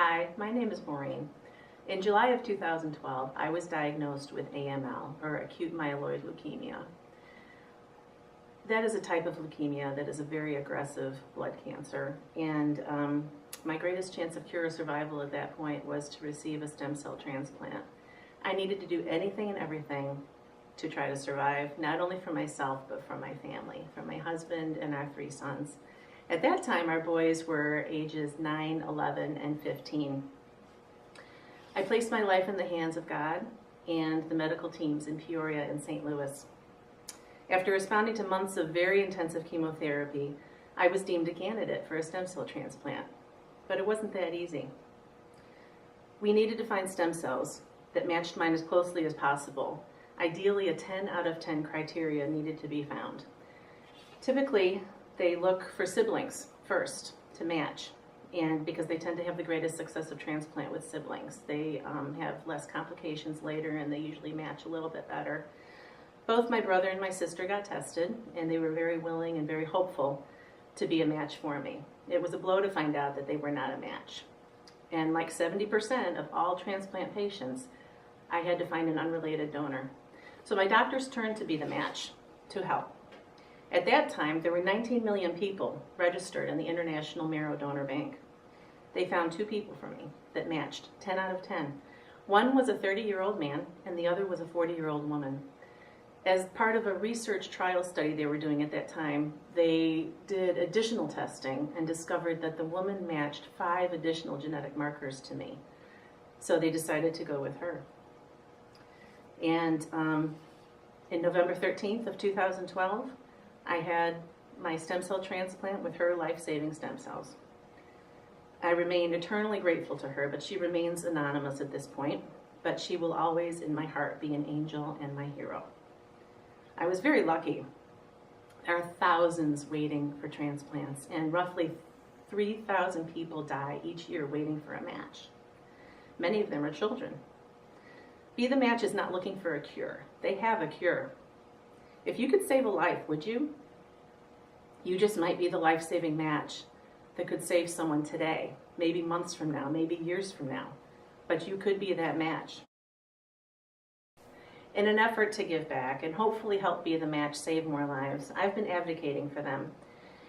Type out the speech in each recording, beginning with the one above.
Hi, my name is Maureen. In July of 2012, I was diagnosed with AML, or acute myeloid leukemia. That is a type of leukemia that is a very aggressive blood cancer, and my greatest chance of cure or survival at that point was to receive a stem cell transplant. I needed to do anything and everything to try to survive, not only for myself, but for my family, for my husband and our 3 sons. At that time, our boys were ages 9, 11, and 15. I placed my life in the hands of God and the medical teams in Peoria and St. Louis. After responding to months of very intensive chemotherapy, I was deemed a candidate for a stem cell transplant. But it wasn't that easy. We needed to find stem cells that matched mine as closely as possible. Ideally, a 10 out of 10 criteria needed to be found. Typically, they look for siblings first to match, and because they tend to have the greatest success of transplant with siblings. They have less complications later, and they usually match a little bit better. Both my brother and my sister got tested, and they were very willing and very hopeful to be a match for me. It was a blow to find out that they were not a match. And like 70% of all transplant patients, I had to find an unrelated donor. So my doctors turned to be the match to help. At that time, there were 19 million people registered in the International Marrow Donor Bank. They found 2 people for me that matched, 10 out of 10. One was a 30-year-old man, and the other was a 40-year-old woman. As part of a research trial study they were doing at that time, they did additional testing and discovered that the woman matched 5 additional genetic markers to me. So they decided to go with her. And in November 13th of 2012, I had my stem cell transplant with her life-saving stem cells. I remain eternally grateful to her, but she remains anonymous at this point. But she will always, in my heart, be an angel and my hero. I was very lucky. There are thousands waiting for transplants, and roughly 3,000 people die each year waiting for a match. Many of them are children. Be the Match is not looking for a cure. They have a cure. If you could save a life, would you? You just might be the life-saving match that could save someone today, maybe months from now, maybe years from now. But you could be that match. In an effort to give back and hopefully help Be the Match save more lives, I've been advocating for them.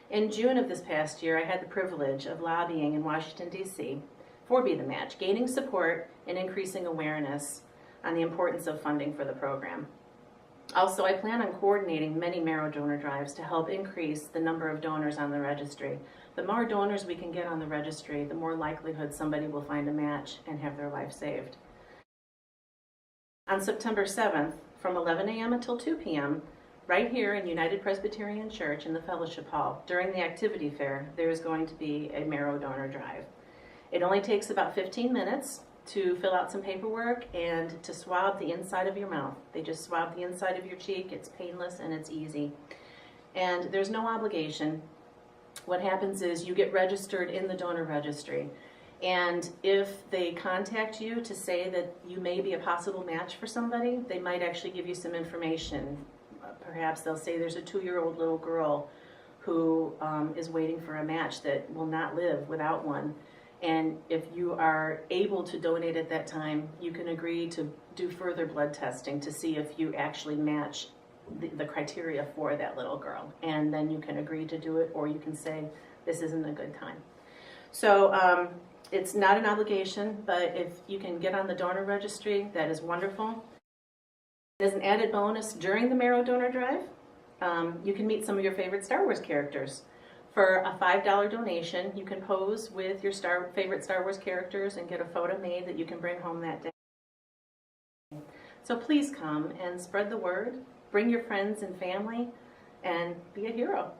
In June of this past year, I had the privilege of lobbying in Washington, D.C. for Be the Match, gaining support and increasing awareness on the importance of funding for the program. Also, I plan on coordinating many marrow donor drives to help increase the number of donors on the registry. The more donors we can get on the registry, the more likelihood somebody will find a match and have their life saved. On September 7th, from 11 a.m. until 2 p.m., right here in United Presbyterian Church in the Fellowship Hall, during the activity fair, there is going to be a marrow donor drive. It only takes about 15 minutes to fill out some paperwork and to swab the inside of your mouth. They just swab the inside of your cheek. It's painless and it's easy. And there's no obligation. What happens is you get registered in the donor registry. And if they contact you to say that you may be a possible match for somebody, they might actually give you some information. Perhaps they'll say there's a 2-year-old little girl who is waiting for a match that will not live without one. And if you are able to donate at that time, you can agree to do further blood testing to see if you actually match the criteria for that little girl. And then you can agree to do it, or you can say, this isn't a good time. So it's not an obligation, but if you can get on the donor registry, that is wonderful. As an added bonus, during the marrow donor drive, you can meet some of your favorite Star Wars characters. For a $5 donation, you can pose with your favorite Star Wars characters and get a photo made that you can bring home that day. So please come and spread the word, bring your friends and family, and be a hero.